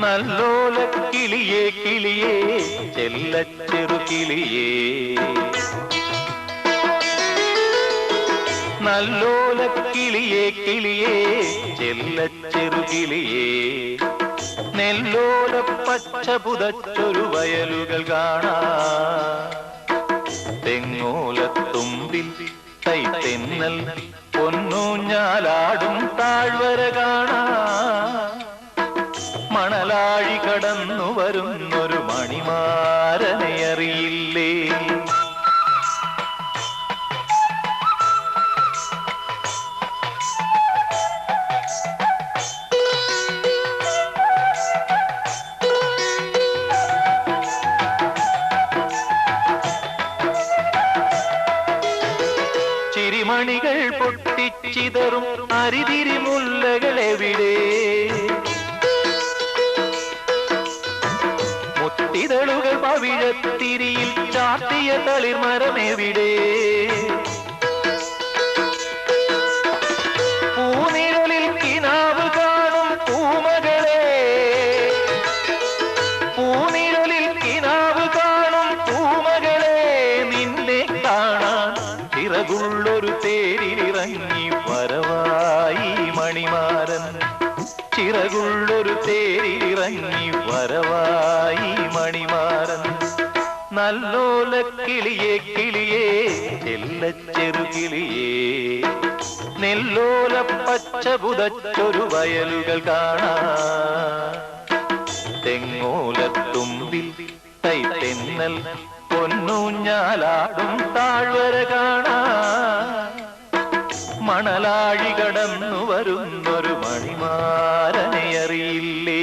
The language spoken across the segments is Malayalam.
നല്ലോല കിളിയേ കിളിയേ ചെല്ലച്ചെറു കിളിയേ നല്ലോല കിളിയേ കിളിയേ ചെല്ലച്ചെറു കിളിയേ നെല്ലോല പച്ച പുതച്ചൊരു വയലുകൾ കാണാ തെങ്ങോലത്തുമ്പിൽ തൈത്തെന്നൽ പൊന്നൂഞ്ഞാലാടും താഴ്വര കാണാ മണലാഴി കടന്നു വരുന്നൊരു മണിമാരനെ അറിയില്ലേ ചിരിമണികൾ പൊട്ടിച്ചിതറും അരിതിരി മുല്ലകളെവിടെ മുത്തിതളുകൾ പവിഴത്തിരിയിൽ ചാർത്തിയ തളിർമരമെവിടെ പൂനിഴലിൽ കിനാവ് കാണും പൂമകളെ പൂനിഴലിൽ കിനാവ് കാണും പൂമകളെ നിന്നെ കാണാൻ ചിറകുള്ളൊരു തേരിലിറങ്ങി വരവായി മണിമാരൻ ചിറകുള്ളൊരു തേരിലിറങ്ങി വരവായി മണിമാരൻ നല്ലോല കിളിയേ കിളിയേ ചെല്ലച്ചെറു കിളിയേ നെല്ലോല പച്ച പുതച്ചൊരു വയലുകൾ കാണാ തെങ്ങോലത്തുമ്പിൽ തൈത്തെന്നൽ പൊന്നൂഞ്ഞാലാടും താഴ്വര കാണാ മണലാഴി കടന്നു വരുന്നൊരു മണിമാരനെ അറിയില്ലേ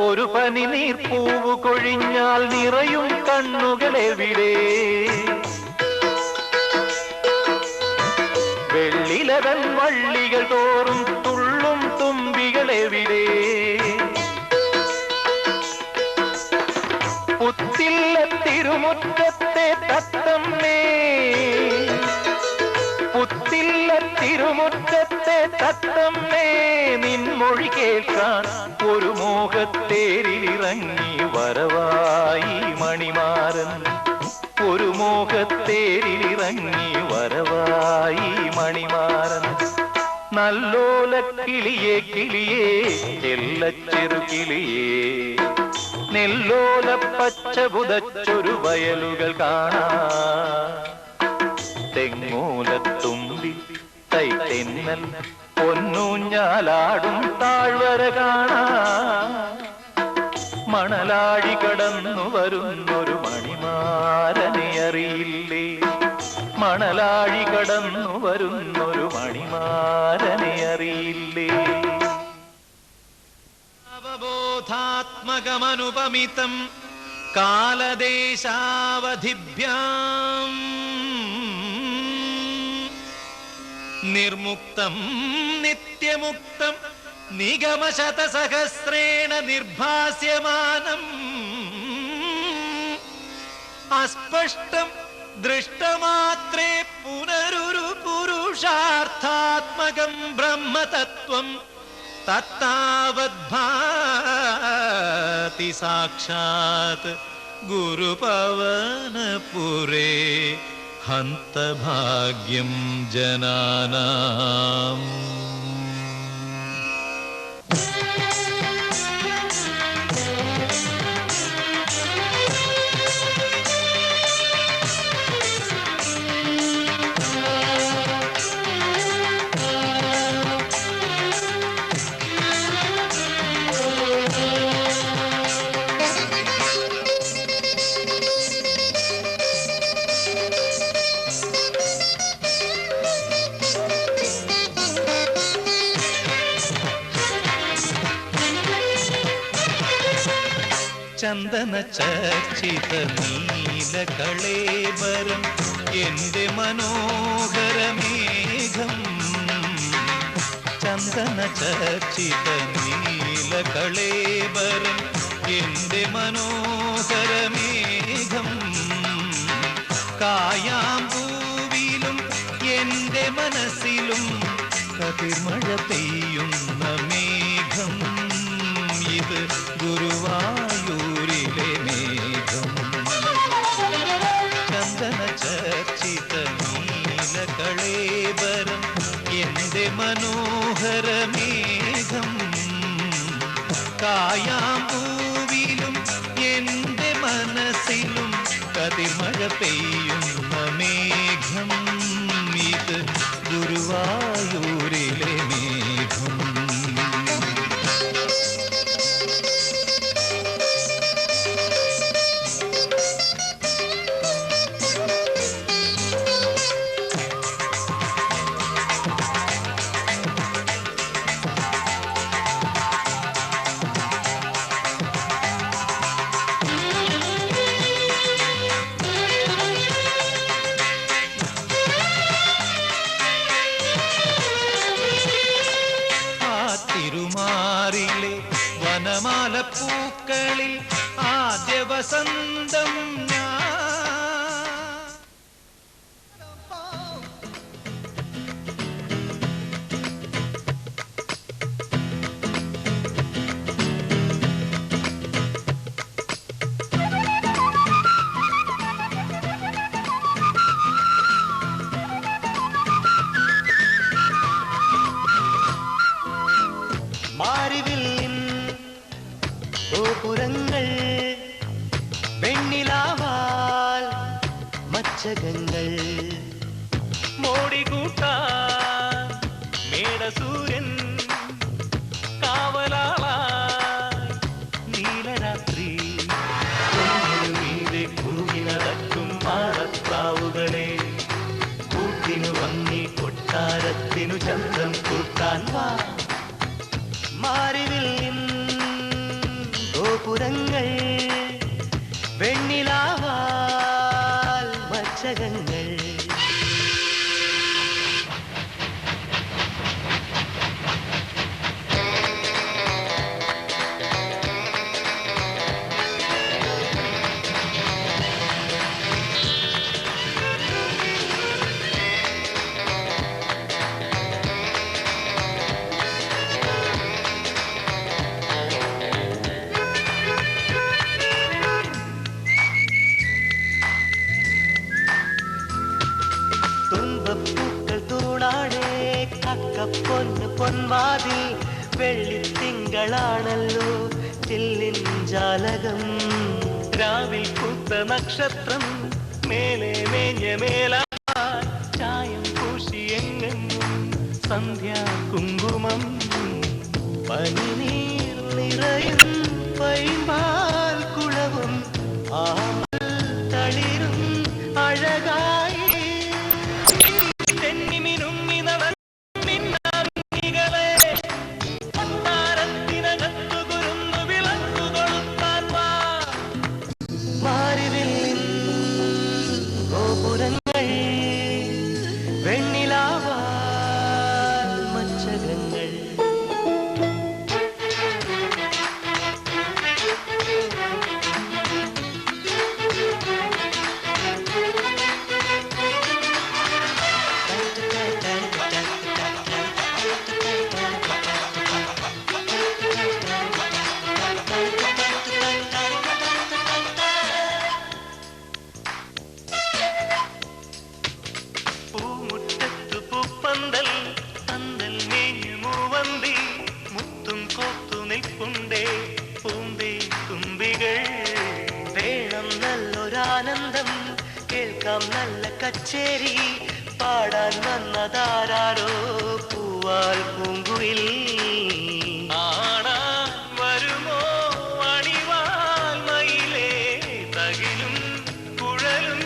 ഒരു പനി നീർപ്പൂവ് കൊഴിഞ്ഞാൽ നിറയും കണ്ണുകളെവിടെ വെള്ളിലതൻ വള്ളികൾ തോറും തുള്ളും തുമ്പികളെവിടെ പുത്തില്ല തിരുമുറ്റത്തെ തത്തമ്മേ പുത്തില്ല തിരുമുറ്റത്തെ തത്തമ്മേ നിൻമൊഴി കേൾക്കാൻ ഒരു മോഹത്തേരിലിറങ്ങി വരവായി മണിമാരൻ ഒരു മോഹത്തേരിലിറങ്ങി വരവായി മണിമാരൻ നല്ലോല കിളിയേ കിളിയേ ചെല്ലച്ചെറു കിളിയേ നെല്ലോല പച്ച പുതച്ചൊരു വയലുകൾ കാണാ തെങ്ങോലത്തുമ്പി തൈത്തെന്നൽ പൊന്നൂഞ്ഞാലാടും താഴ്വര കാണാ മണലാഴി കടന്നു വരുന്നൊരു മണിമാരനെ അറിയില്ലേ മണലാഴി കടന്നു വരുന്നൊരു മണിമാരനെ അറിയില്ലേ അവബോധാത്മകമനുപമിതം കാലദേശാവധിഭ്യാം നിർമുക്തം നിത്യമുക്തം നിഗമശതസഹസ്രേണ നിർഭാസ്യമാനം അസ്പഷ്ടം ദൃഷ്ടമാത്രേ പുനരുരു പുരുഷാർത്ഥാത്മകം ബ്രഹ്മതത്വം തത്താവദ്ഭാതി സാക്ഷാത് ഗുരുപവനപുരേ ഹന്തഭാഗ്യം ജനാനാം ചന്ദന ചർച്ചിത നീല കളേബരം എന്റെ മനോഹരമേഘം ചന്ദന ചർച്ചിത നീലകളേബരം എന്റെ മനോഹരമേഘം കായാമ്പൂവിലും എന്റെ മനസ്സിലും കതിർമഴ പെയ്യുന്ന മേഘം ഇത് ഗുരുവായൂരിലെ മേഘം ചന്ദന ചർച്ചിത നീലകളേബരം എന്റെ മനോഹരമേഘം കായാമ്പൂവിലും എന്റെ മനസ്സിലും കതിർമഴ പെയ്യുന്ന മേഘം ഇത് ഗുരുവായൂരിലെ മേഘം തിരുമാറിലെ വനമാല പൂക്കളിൽ ആദ്യ വസന്തം മാറിവില്ലിൻ ഗോപുരങ്ങൾ വെണ്ണിലാവാൽ മച്ചകങ്ങൾ മോടികൂട്ടാൻ മേടസൂര്യൻ കാവലാളായി നീലരാത്രി മീതെ കുറുകിനടക്കും പാടപ്രാവുകളെ കൂട്ടിനു വന്നി കൊട്ടാരത്തിനു ചന്തം കൂട്ടാൻ വാ മാറിവില്ലിൻ ഗോപുരങ്ങൾ വെണ്ണിലാവാൽ മച്ചകങ്ങൾ തുമ്പപ്പൂക്കൾ തൂണാടേ കക്കപ്പൊന്ന് പൊന്മാതിൽ വെള്ളിത്തിങ്കളാണല്ലോ ചില്ലിൻ ജാലകം രാവിൽ പൂത്ത നക്ഷത്രം മേലെ മേഞ്ഞ മേലാ ചായം പൂശിയെങ്ങും സന്ധ്യാ കുങ്കുമം പനിനീർ നിറയും പൈമ്പാൽ കുളവും ആമൽ തളിരും അഴകായി വെണ്ണിലാവാൽ മച്ചകങ്ങൾ പന്തൽ മേഞ്ഞു മൂവന്തി മുത്തും കോത്തു നിൽപ്പുണ്ടേ പൂന്തേ തുമ്പികൾ വേണം നല്ലൊരാനന്ദം കേൾക്കാം നല്ല കച്ചേരി പാടാൻ വന്നതാരോ പൂവാൽ പൂങ്കുയിൽ ആടാൻ വരുമോ അണിവാൽ മയിലേ തകിലും കുഴലും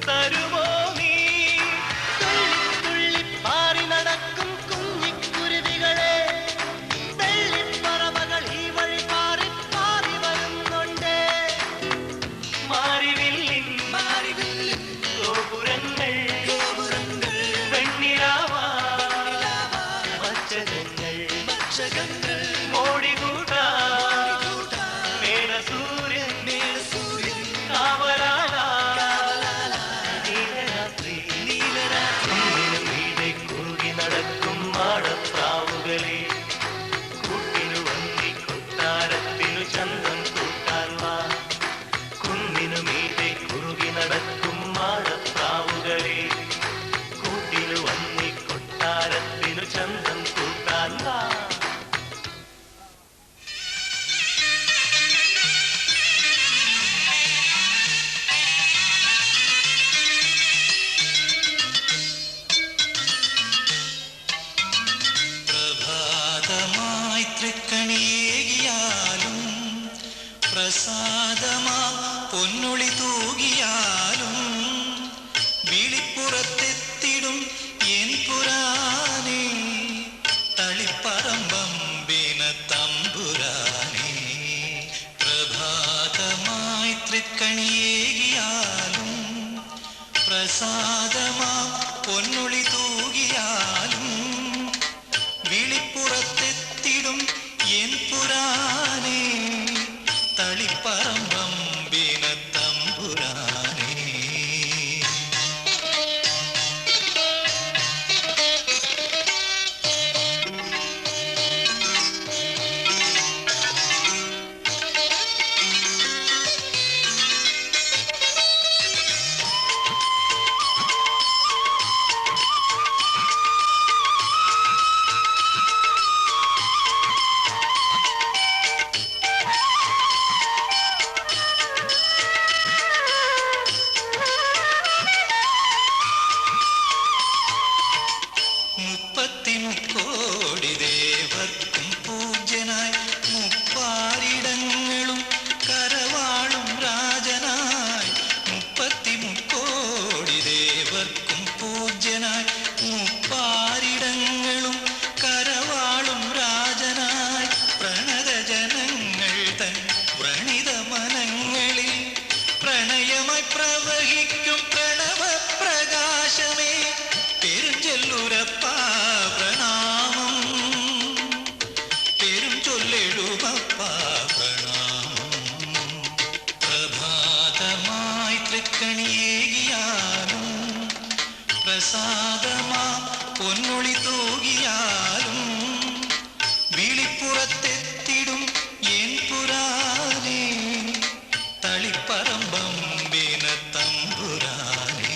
തരുമോ ഗോപുരങ്ങൾ നീലരാത്രി കുന്നിനു മീതെ കുറുകി നടക്കും മാടപ്രാവുകളെ കൂട്ടിനു വന്നി കൊട്ടാരത്തിനു ചന്തം കൂട്ടാൻ വാ. കുന്നിനു മീതെ കുറുകി നടക്കും മാടപ്രാവുകളെ കൂട്ടിനു വന്നി കൊട്ടാരത്തിനു ചന്തം കൂട്ടാൻ വാ. പ്രഭാതമായി തൃക്കണിയേകിയാലും പ്രസാദമാ പൊന്നൊളി തൂകിയാലും വിളിപ്പുറത്തെത്തിടും എൻ പുരാനേ തളിപ്പറമ്പമ്പിന തമ്പുരാനേ. പ്രഭാതമായി തൃക്കണിയേകിയാലും പ്രസാദമാ പൊന്നൊളി തൂകിയാലും വിളിപ്പുറത്തെത്തിടും എൻ പുരാനേ തളിപ്പറമ്പമ്പിന തമ്പുരാനേ. മുപ്പത്തിമുക്കോടി ദേവർക്കും പൂജ്യനായി മുപ്പാരിടങ്ങളും കരവാളും രാജനായി. മുപ്പത്തിമുക്കോടി ദേവർക്കും പൂജ്യനായി മുപ്പാരിടങ്ങളും കരവാളും രാജനായി. പ്രണത ജനങ്ങൾ തൻ വ്രണിത മനങ്ങളിൽ പ്രണയമായി പ്രവഹിക്കും പ്രണവ പ്രകാശമേ പെരുഞ്ചൊല്ലുരപ്പ പ്രണാമം. പെരും ചൊല്ലെഴുമപ്പ പ്രണാമം. പ്രഭാതമായി തൃക്കണിയേകിയാലും പ്രസാദമാ പൊന്നൊളി തൂകിയാലും വിളിപ്പുറത്തെത്തിടും എൻ പുരാനേ തളിപ്പറമ്പമ്പിന തമ്പുരാനേ.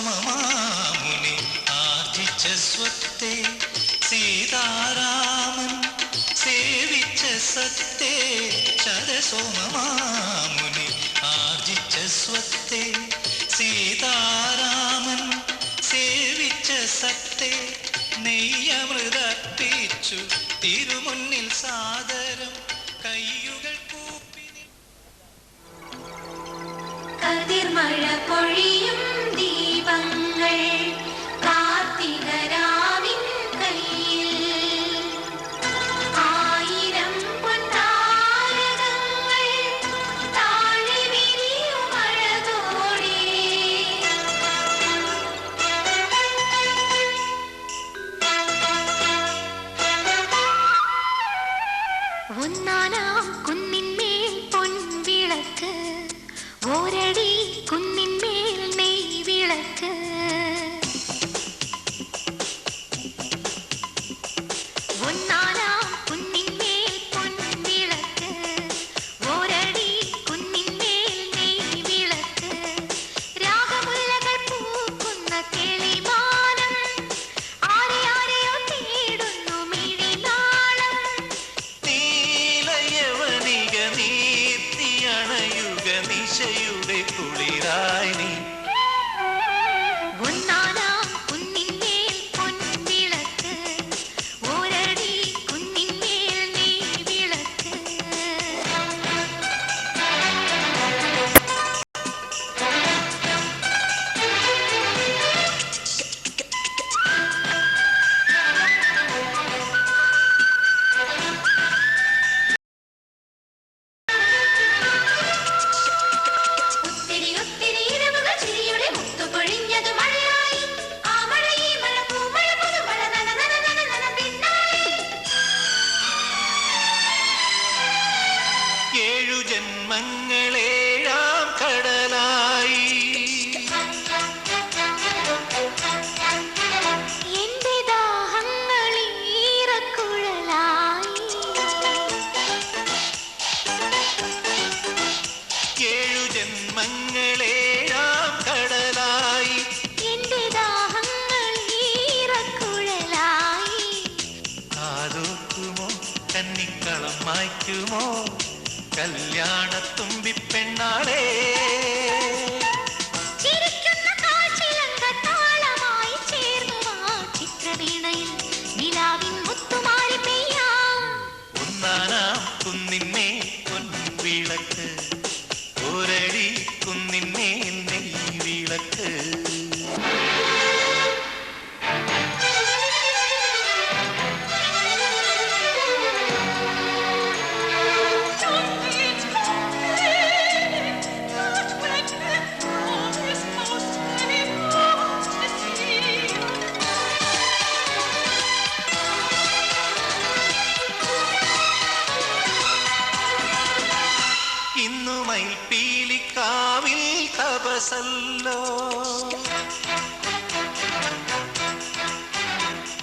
ശതസോമമാമുനി ആർജിച്ച സ്വത്തെ സീതാരാമൻ സേവിച്ച സത്തെ. ശതസോമമാമുനി ആർജിച്ച സ്വത്തെ സീതാരാമൻ സേവിച്ച സത്തെ. നെയ്യമൃതർപ്പിച്ചു തിരുമുന്നിൽ സാദരം കയ്യുകൾ കൂപ്പി. കതിർമഴ പൊഴിയും ദീപങ്ങൾ കാർത്തികരാവിൻ കയ്യിൽ ആയിരം പൊൻതാരകങ്ങൾ താഴെ വിരിയുമഴകോടെ. ഒന്നാനാം കുന്നിന്മേൽ പൊൻവിളക്ക് ഓരടി കുന്നിന്മേൽ നെയ്യ് കല്യാണത്തുമ്പിപ്പെണ്ണാളേ ചിരിക്കുന്ന കാച്ചിലങ്ക താളമായി ചേർന്നു വാ ചിത്രവീണയിൽ നിലാവിൻ മുത്തുമാരി പെയ്യാം. ഒന്നാനാം കുന്നിന്മേൽ പൊൻവിളക്ക് ഒരടി കുന്നിന്മേൽ നെയ്വിളക്ക് ഇന്നു മയിൽപ്പീലിക്കാവിൽ തപസല്ലോ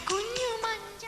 കുഞ്ഞു മഞ്ച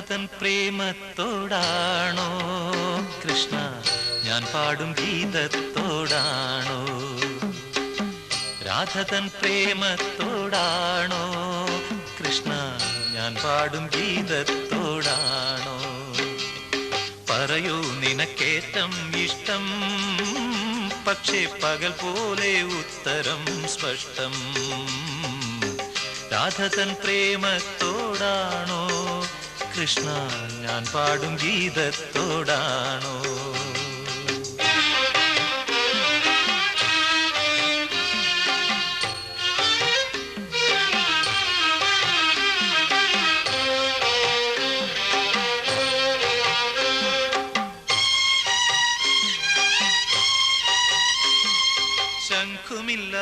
രാധതൻ പ്രേമത്തോടാണോ കൃഷ്ണ ഞാൻ പാടും ഗീതത്തോടാണോ രാധതൻ പ്രേമത്തോടാണോ കൃഷ്ണ ഞാൻ പാടും ഗീതത്തോടാണോ പറയൂ നിനക്കേറ്റം ഇഷ്ടം പക്ഷേ പകൽ പോലെ ഉത്തരം സ്പഷ്ടം രാധതൻ പ്രേമത്തോടാണോ കൃഷ്ണ ഞാൻ പാടും ഗീതത്തോടാണോ ശംഖുമില്ല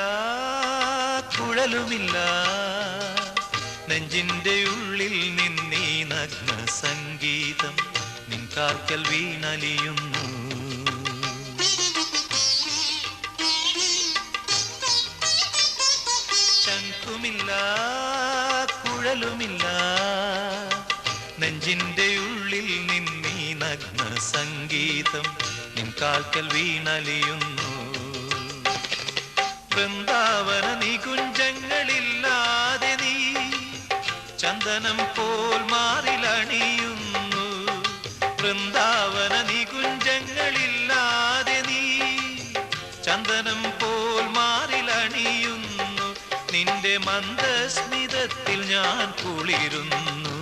കുഴലുമില്ല നെഞ്ചിന്റെ ഉള്ളിൽ നിന്നീ നഗ്ന സംഗീതം നിൻ കാൽക്കൽ വീണലിയുന്നു ശംഖുമില്ല കുഴലുമില്ല നെഞ്ചിന്റെ ഉള്ളിൽ നിന്നീ നഗ്ന സംഗീതം നിൻ കാൽക്കൽ വീണലിയുന്നു വൃന്ദാവന നികുഞ്ചങ്ങളില്ലാതെ നീ ചന്ദനം പോൽ മാറിലണിയുന്നു വൃന്ദാവന നികുഞ്ചങ്ങളില്ലാതെ നീ ചന്ദനം പോൽ മാറിലണിയുന്നു നിന്റെ മന്ദസ്മിതത്തിൽ ഞാൻ കുളിരുന്നു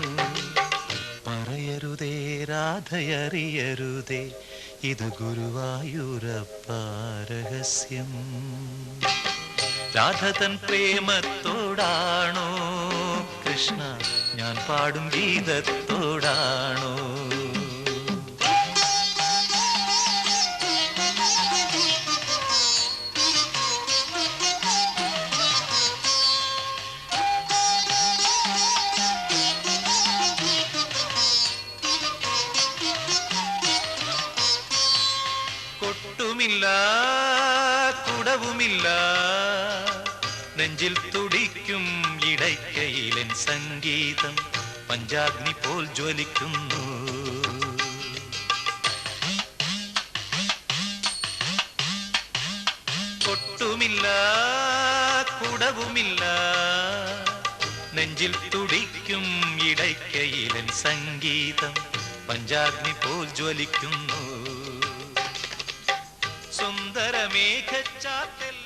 പറയരുതേ രാധയറിയരുതേ ഇത് ഗുരുവായൂരപ്പ രഹസ്യം രാധതൻ പ്രേമത്തോടാണോ കൃഷ്ണ ഞാൻ പാടും ഗീതത്തോടാണോ കൊട്ടുമില്ല കുടവുമില്ല നെഞ്ചിൽ തുടിക്കും ഇടയ്ക്കയിലൻ സംഗീതം പഞ്ചാഗ്നി പോൽ ജ്വലിക്കുന്നു കൊട്ടുമില്ല കുടവുമില്ല നെഞ്ചിൽ തുടിക്കും ഇടയ്ക്കയിലൻ സംഗീതം പഞ്ചാഗ്നി പോൽ ജ്വലിക്കുന്നു സുന്ദരമേഘച്ചാത്തൽ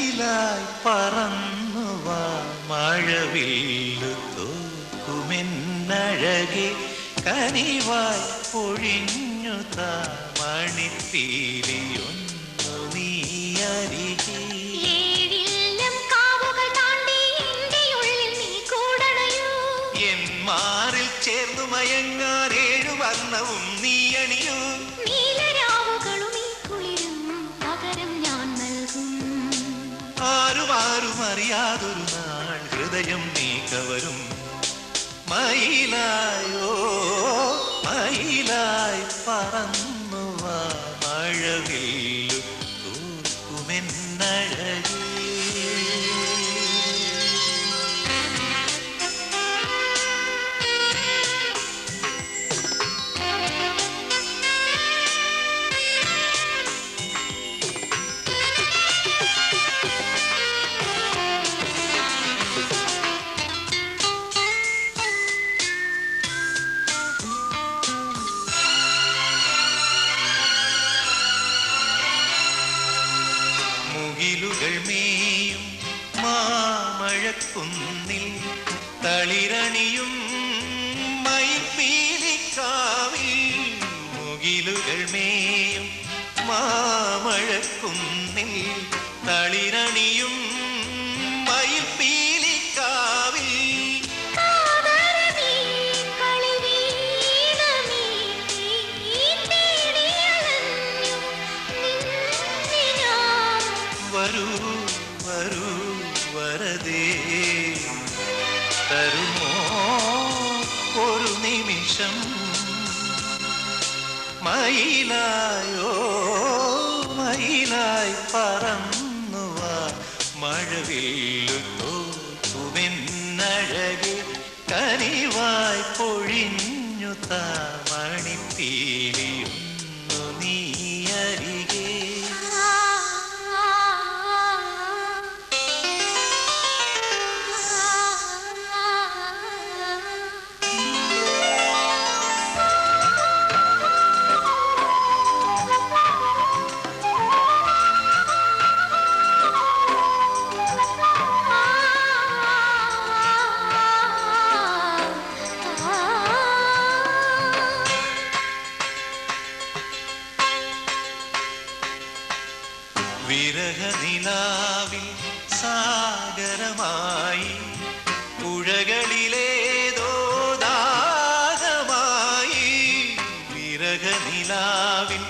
മയിലായി പറന്നു വാ മഴവില്ലു തോക്കുമെന്നഴകെ കനിവായി പൊഴിഞ്ഞു താ മണിപ്പീലിയൊന്നു നീ അരികെ ഏഴില്ലം കാവുകൾ താണ്ടി എൻ്റെ ഉള്ളിൽ നീ കൂടണയോ എൻ മാറിൽ ചേർന്നു മയങ്ങാൻ ഏഴു വർണ്ണവും നീ അണിയൂ നീലരാവുകളും ഈ കുളിരും പകരം ഞാൻ നൽകും ആരും അറിയാതൊരു നാൾ ഹൃദയം നീ കവരും മയിലായോ മയിലായി പറന്നു വാ മഴവില്ലു തൂക്കുമെന്നഴകേ മുകിലുകൾ മേയും മാമഴക്കുന്നിൽ തളിരണിയും മയിൽപ്പീലിക്കാവിൽ മുകിലുകൾ മേയും മാമഴക്കുന്നിൽ തളിരണിയും മയിൽപ്പീലിക്കാവിൽ കാതരമീ കളിവീണമീ തേടിയലഞ്ഞു നിന്നെ ഞാൻ വരൂ വരൂ വരദേ തരുമോ ഒരു നിമിഷം മയിലായോ മയിലായി പറന്നു വാ മഴവില്ലു തോക്കുമെന്നഴകെ കനിവായി പൊഴിഞ്ഞു താ മണിപ്പീലിയൊന്നു നീ അരികെ വിരഹനിലാവിൽ സാഗരമായി പുഴകളിലേതോ ദാഹമായി വിരഹനിലാവിൽ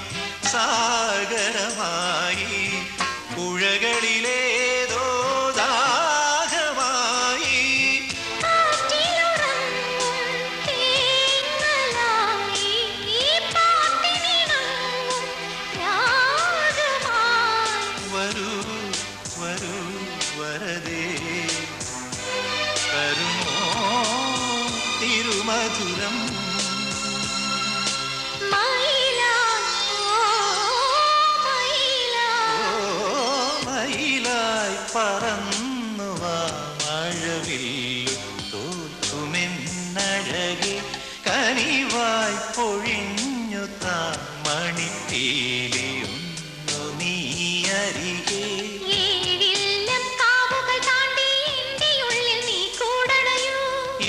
സാഗരമായി പുഴകളിലേതോ ദാഹമായി വരൂ വരൂ വരദേ തരുമോ തിരുമധുരം മയിലായി പറന്നു വാ മഴവില്ലു തോക്കുമെന്നഴകെ കനിവായി പൊഴിഞ്ഞു താ മണിപ്പീലിയൊന്നു നീ അരികെ ഏഴില്ലം കാവുകൾ താണ്ടി എൻ്റെ ഉള്ളിൽ നീ കൂടണയോ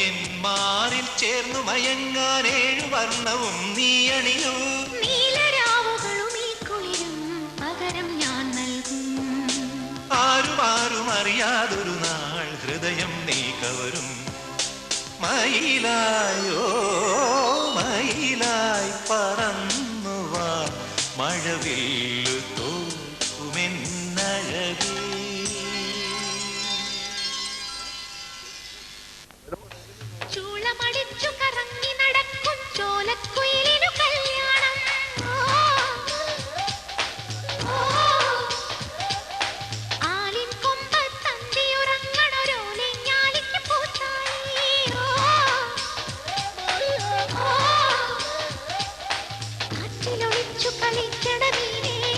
എൻ മാറിൽ ചേർന്നു മയങ്ങാൻ ഏഴു വർണ്ണവും നീ അണിയൂ നീലരാവുകളും ഈ കുളിരും പകരം ഞാൻ നൽകും ആരും അറിയാതൊരു നാൾ ഹൃദയം നീ കവരും മയിലായോ മയിലായി പറന്നു വാ മഴവില്ലു തോക്കുമെന്നഴകേ ചൂളമടിച്ചു കറങ്ങി നടക്കും ചോലക്കുയിലിനു കല്യാണം ആലിൻ കൊമ്പത്തന്തിയുറങ്ങണൊരോലെ ഞാലിക്ക് പൂച്ചായി കാറ്റിലൊളിച്ചു കളിക്കണ മീനേ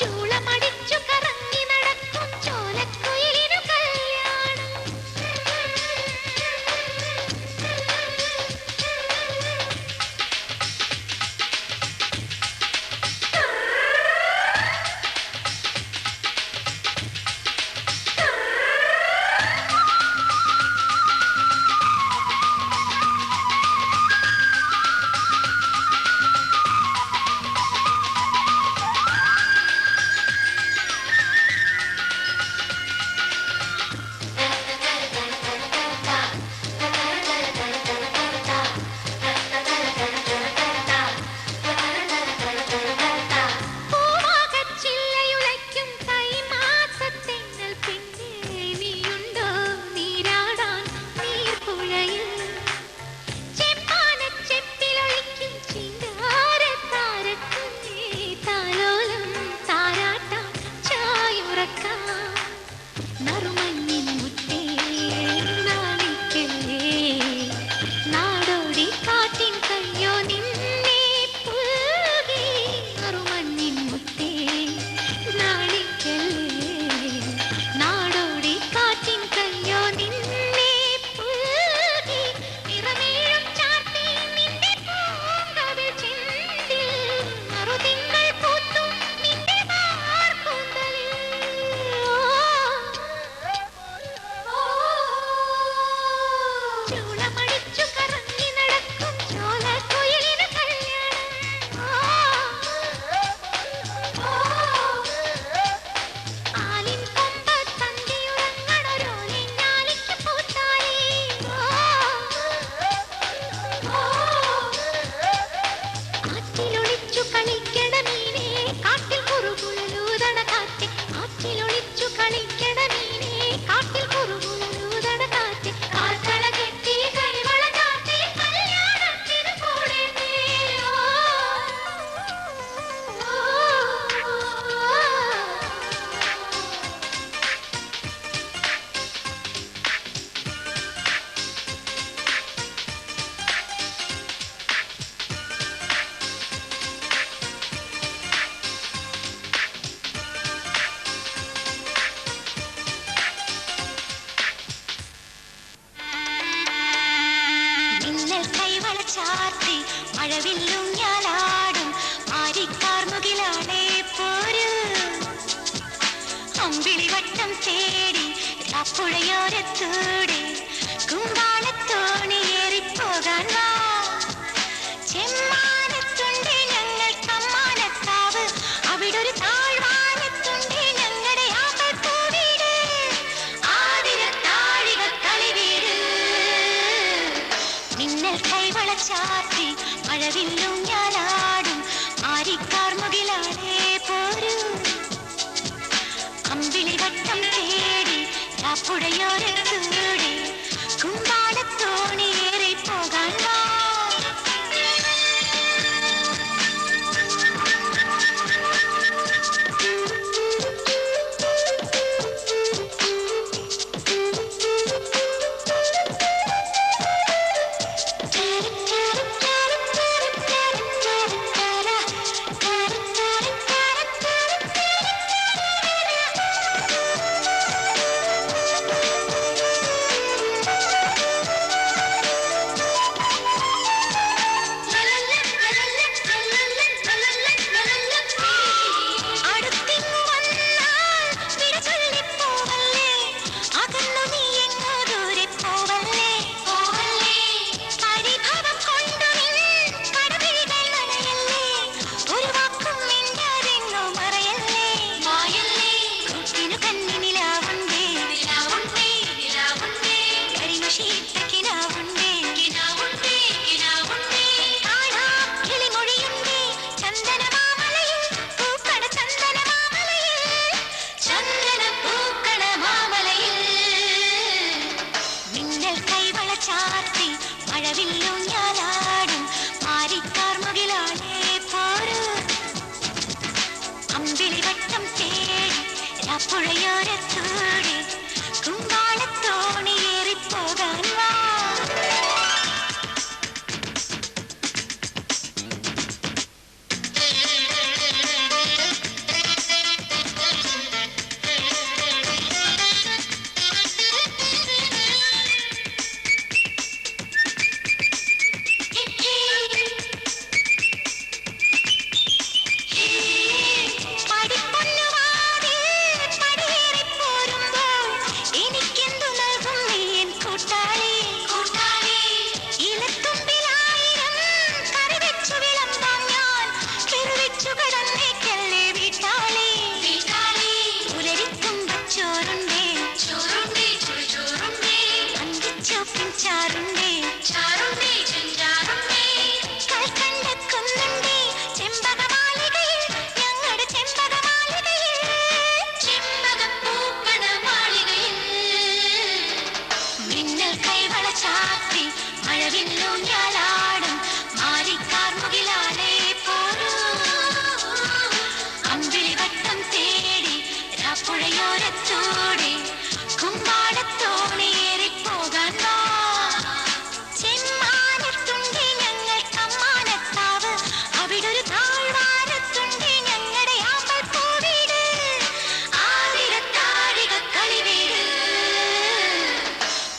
ചൂളമടിച്ചു കറങ്ങി നടക്കും ചോലക്കുയിലിനു കല്യാണം. പൂവാകച്ചില്ലയുലയ്ക്കും തൈമാസത്തെന്നൽ പിന്നെ നീയുണ്ടോ നീരാടാൻ നീർപ്പുഴയിൽ. ചെമ്പാനച്ചെപ്പിലൊളിക്കും ചിങ്കാരത്താരക്കുഞ്ഞേ താലോലം താരാട്ടാൻ ചായുറക്കാൻ. നറുമഞ്ഞിൻ മുത്തേ നാണിക്കല്ലേ നാടോടി കാറ്റിൻ കയ്യോ നിന്നെ പുൽകി. നറുമഞ്ഞിൻ മുത്തേ നാണിക്കല്ലേ നാടോടി കാറ്റിൻ കയ്യോ നിന്നെ പുൽകി. നിറമേഴും ചാർത്തി നിന്റെ പൂങ്കവിൾ ചെന്തിൽ മറുതിങ്കൾ പൂത്തു നിന്റെ വാർക്കൂന്തലിൽ. ചൂളമടിച്ചു കറങ്ങി നടക്കും ചോലക്കുയിലിനു കല്യാണം. ആലിൻ കൊമ്പത്തന്തിയുറങ്ങണൊരോലിഞ്ഞാലിക്ക് പൂത്താലി. ആറ്റിലൊളിച്ചു കളിക്കണ മീനേ കാട്ടിൽ കുറുകുഴലൂതണ കാറ്റ്. ആറ്റിലൊളിച്ചു കളിക്കണ മീനേ കാട്ടിൽ കുറുകുഴലൂതണ കാറ്റ്. കാൽത്തള കെട്ടി കരിവള ചാർത്തി കല്യാണത്തിനു കൂടേണ്ടേ. മിന്നൽ കൈവള ചാർത്തി മഴവില്ലും ഞാലാടും മാരിക്കാർമുകിലാണേ പോര്. അമ്പിളി വട്ടം തേടി രാപ്പുഴയോരത്തൂടെ കുമ്പാളത്തോണിയേറിപ്പോകാൻ വാ. ചെമ്മാനത്തുണ്ട് ഞങ്ങൾ കമ്മാനത്താവ്, അവിടൊരു താഴ്വാനത്തുണ്ട് ഞങ്ങളുടെ ആകൾക്കൂവീട്. ആതിരത്താഴിക കളിവീട്. മിന്നൽ കൈവള ചാർത്തി മഴവില്ലും ഞാലാടും മാരിക്കാർമുകിലാണേ പോരു. അമ്പിളി വട്ടം തേടി രാപ്പുഴയോരത്തൂടെ കുമ്പാളത്തോണിയേറി പോകാൻ വാ. പുഴയോരത്തൂടെ കുമ്പാളത്തോണിയേറിപ്പോകാൻ വാ. ചാപ്പുഴയോരത്തൂടെ കുമ്പാടത്തോണിയേറി പോകാൻ വാ. ചെമ്മാനത്തുണ്ടി ഞങ്ങൾ അമ്മാനത്താവ്, അവിടൊരു താഴ്വാരത്തുണ്ടി ഞങ്ങളുടെ ആമ്പൽപ്പൂവീട്. ആതിരത്താഴിക കളിവീട്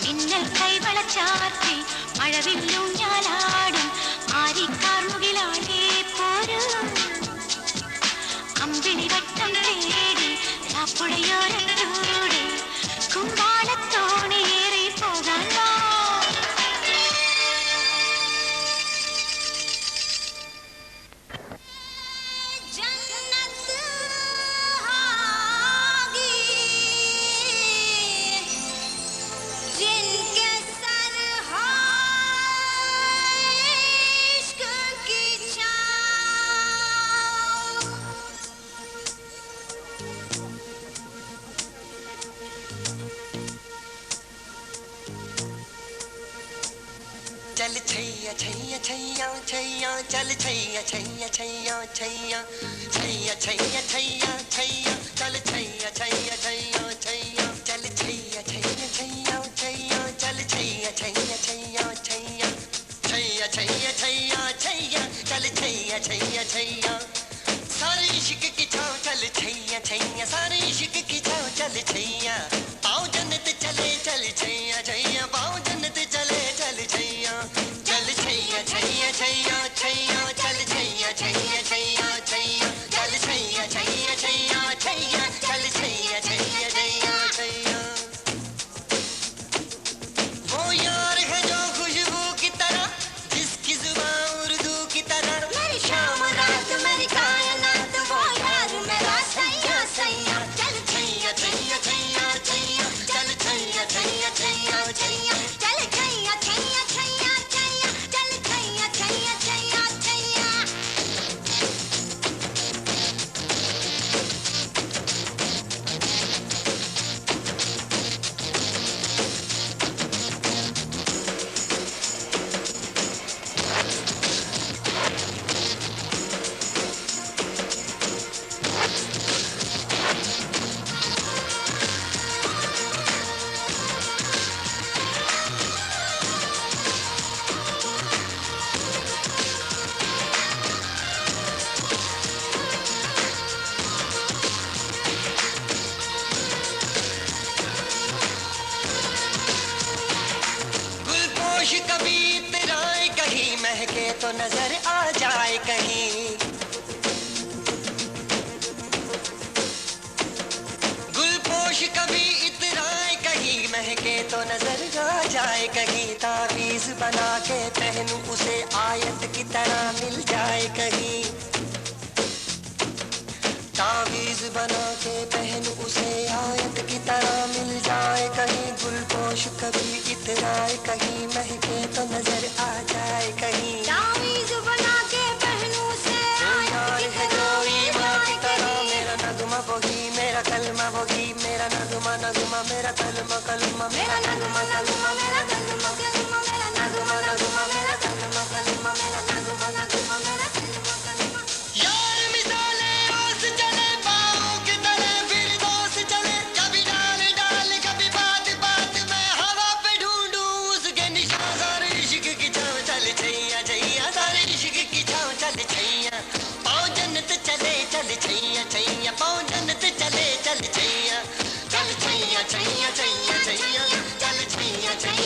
മിന്നൽ കൈവളച്ചാർത്തി മഴവില്ലൂഞ്ഞാലാടും ആരിക്കാർമുകിലാളേ പോരും. അമ്പിളിവട്ടം തേടി ചാപ്പുഴയോരത്തൂടെ കുമ്പാളത്തോണിയേറി പോകാൻ വാ. ജന്നത്ത് ആകി जिनके सर इश्क की छाँव. चल छैया छैया छैया छैया चल छैया छैया छैया छैया छैया छैया छैया छैया चल छैया छैया छैया छैया चल छैया छैया छैया छैया चल छैया छैया छैया छैया छैया छैया छैया छैया चल छैया छैया छैया सारे इश्क की छाँव चल छैया छैया सारे इश्क की छाँव चल छैया पाँव जन्नत चले चल छैया छैया पाँव जन्नत चले चल छैया चल छैया छैया छैया छैया चल छैया छैया छैया छैया चल छैया छैया छैया छैया चल छैया छैया छैया छैया वो यार है जो खुशबू की तरह जिसकी जुबान उर्दू की तरह मेरी शाम रात मेरी कायनात वो यार मेरा सैया सैया. चल छैया छैया छैया छैया चल छैया छैया छैया छैया चल छैया छैया छैया छैया चल छैया छैया छैया छैया. गुलपोश कभी इतराए कहीं महके तो नजर आ जाए कहीं गुलपोश कभी इतराए कहीं महके तो नजर आ जाए कहीं तावीज बना के पहनूं उसे आयत की तरह मिल जाए कहीं तावीज बना के पहनूं उसे आयत की तरह मिल जाए कहीं गुलपोश कभी इतराए कहीं महके तो नजर आ जाए कहीं तावीज़ बना के पहनूं से यार है जो ईमान की तरह मेरा नगमा वही मेरा कलमा वही मेरा नगमा नगमा मेरा कलमा कलमा मेरा नगमा नगमा मेरा कलमा कलमा मेरा नगमा नगमा मेरा कलमा कलमा मेरा नगमा नगमा मेरा कलमा कलमा. यार मिसाले ओस चले पाँव के तले फिर दोस्त चले कभी डाल डाल कभी बात बात में हवा पे ढूंढूं उसके निशान सारे इश्क की छाँव चल छैया छैया सारे इश्क की छाँव चल छैया पाँव जन्नत चले चल छैया छैया पाँव जन्नत चले चल छैया चल छैया छैया छैया छैया चल छैया छैया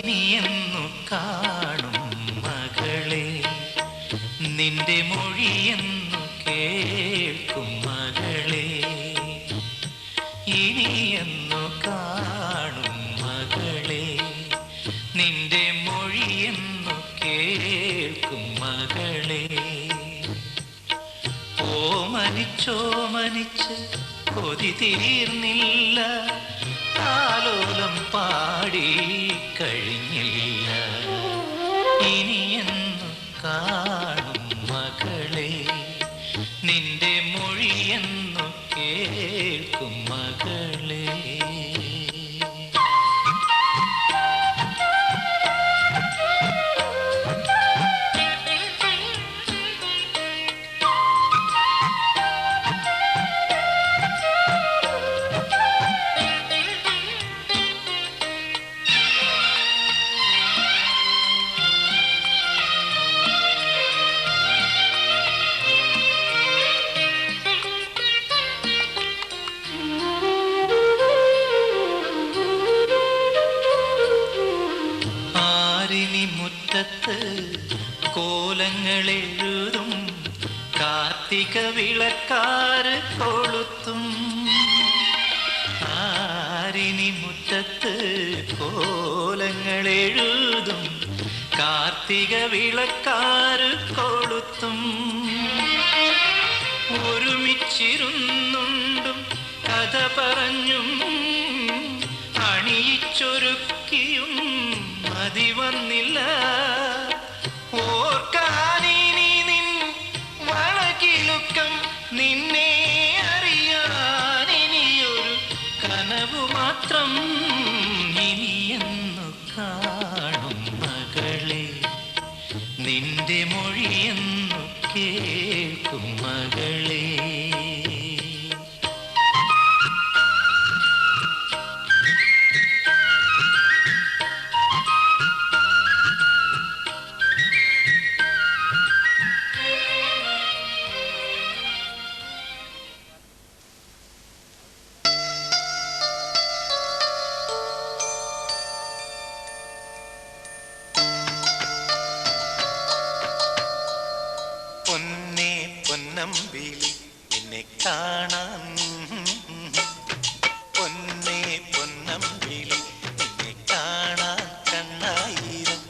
ഇനിയെന്നു കാണും മകളെ, നിന്റെ മൊഴിയെന്നു കേൾക്കും മകളെ, ഇനിയെന്നു കാണും മകളെ, നിന്റെ മൊഴിയെന്നു കേൾക്കും മകളെ. ഓമനിച്ചോമനിച്ച് കൊതി തീർന്നില്ല, താലോലം പാടി കഴിഞ്ഞില്ല, ഇനിയെന്നു കാണും മകളെ, നിന്റെ മൊഴിയെന്നു കേൾക്കും മകളെ. മുറ്റത്ത് കോലങ്ങളെഴുതും കാർത്തിക വിളക്കാറ് കൊളുത്തും. ആരിനി മുറ്റത്ത് കോലങ്ങളെഴുതും കാർത്തിക വിളക്കാറ് കൊളുത്തും. ഒരുമിച്ചിരുന്നുണ്ടും കഥ പറഞ്ഞും അണിയിച്ചൊരുക്കിയും മതി വന്നില്ല. ഓർക്കാനിനി നിൻ വളകിലുക്കം, നിന്നെ അറിയാനിനിയൊരു കനവു മാത്രം. ഇനിയെന്നു കാണും മകളെ, നിന്റെ മൊഴിയെന്നു കേൾക്കും മകളെ. പൊന്നേ പൊന്നമ്പിളി നിന്നെ കാണാൻ, പൊന്നേ പൊന്നമ്പിളി നിന്നെ കാണാൻ കണ്ണായിരം.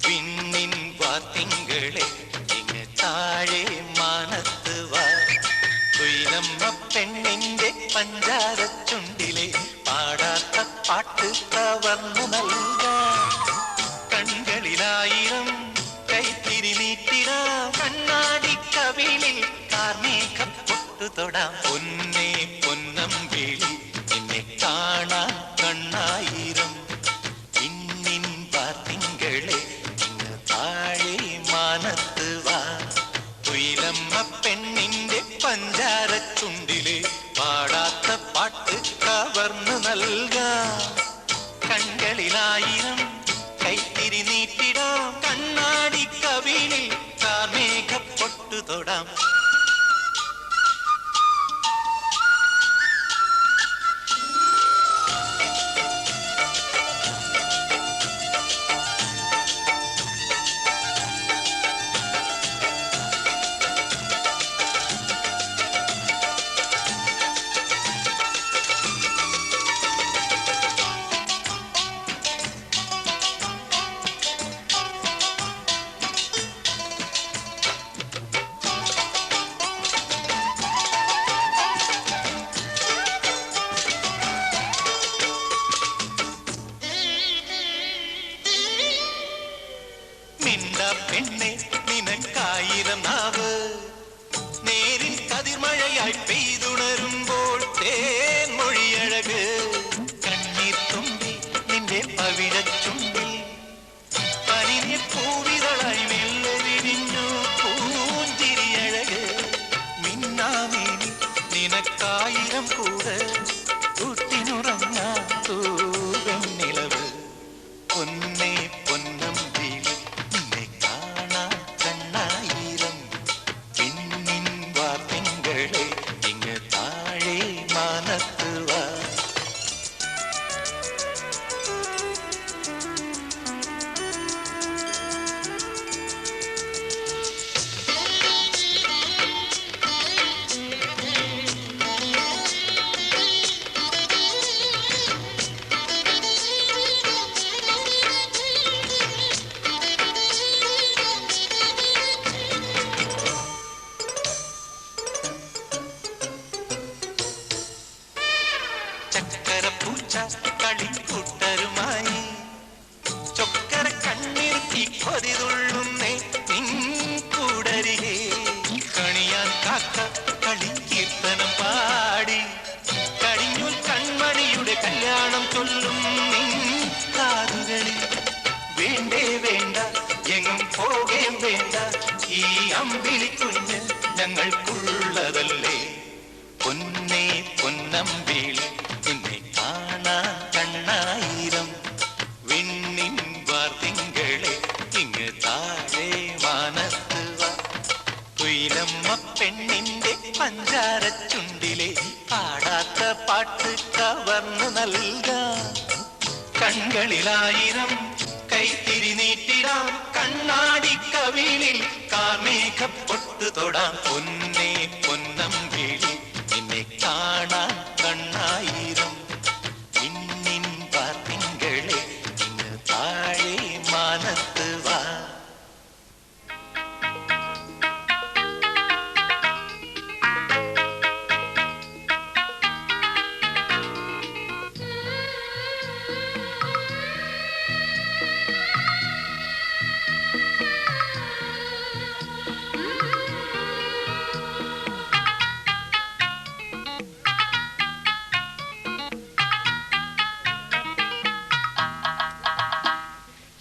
പിന്നിൻ വാത്തിങ്കളെ ഇങ്ങ് താഴെ മാനത്ത് വാ. കുയിലമ്മ പെണ്ണിന്റെ പഞ്ചാരച്ചുണ്ടിലെ പാടാത്ത പാട്ട് കവർന്നു നൽകാം. കൺകളിലായിരം കൈത്തിരി നീട്ടിടാം, കണ്ണാടി കവിളിൽ കാർമേഘം പൊട്ടു തൊടാം. പൊന്നേ പൊന്നമ്പിളി നിന്നെ കാണാൻ കണ്ണായിരം. പിന്നിൻ പാത്തിങ്കളെ ഇങ്ങ് താഴെ മാനത്ത് വാ. കുയിലമ്മ പെണ്ണിന്റെ പഞ്ചാരച്ചുണ്ടിലെ പാടാത്ത പാട്ട് കവർന്നു നൽകാം. കൺകളിലായിരം കൈത്തിരി നീട്ടിടാം, കണ്ണാടി കവിളിൽ കാർമേഘ പൊട്ടു തൊടാം. പെണ്ണെ നിനക്കായിരം നാവ് നേരിൻ കതിർമഴയായി പെയ്തുണരുമ്പോൾ തേൻ മൊഴിയഴക്. കണ്ണീർ തുമ്പി നിന്റെ പവിഴച്ചുണ്ടിൽ പനിഞ്ഞ പൂവിതളായി മെല്ലെ വിരിഞ്ഞു പൂഞ്ചിരിയഴക്. മിന്നാമേനി നിനക്കായിരം കൂട് കൂട്ടിനുറങ്ങാ തൂവെണ്ണിലവ്. പൊന്നേ പൊന്നമ്പിളി നിന്നെ കാണാൻ കണ്ണായിരം. പിന്നിൻ വാർത്തിങ്കളെ ഇങ്ങ് താഴെ മാനത്ത് വാ. ചക്കര പൂച്ച കളിക്കൂട്ടരുമായി ചൊക്കര കണ്ണിറുക്കി കൊതിതുള്ളുന്നേ നിൻ കൂടരികെ കണിയാൻ കാക്ക കളിക്കീർത്തനം പാടി കടിഞ്ഞൂൽ കൺമണിയുടെ കല്യാണം ചൊല്ലും നിൻ കാതുകളിൽ വേണ്ടേ വേണ്ട എങ്ങും പോകേം വേണ്ട ഈ അമ്പിളി കുഞ്ഞ് ഞങ്ങൾക്കുള്ളതല്ലേ പൊന്നേ പൊന്നമ്പിളി നിന്നെ കാണാൻ കണ്ണായിരം വിണ്ണിൻ വാർത്തിങ്കളെ ഇങ്ങ് താഴെ മാനത്ത് വാ തുയിലമ്മ പെണ്ണിന്റെ പഞ്ചാരച്ചുണ്ടിലെ പാടാത്ത പാട്ട് കവർന്നു നൽകാം കൺകളിലായിരം കൈത്തിരി നീട്ടിടാം കണ്ണാടി കവിളിൽ കാർമേഘപ്പൊട്ടു തൊടാം പൊന്നേ പൊന്നമ്പിളി നിന്നെ കാണാൻ കണ്ണായിരം ഇന്നിൻ പാർത്തിങ്കളെ ഇന്ന് താഴെ മാനത്ത് വാ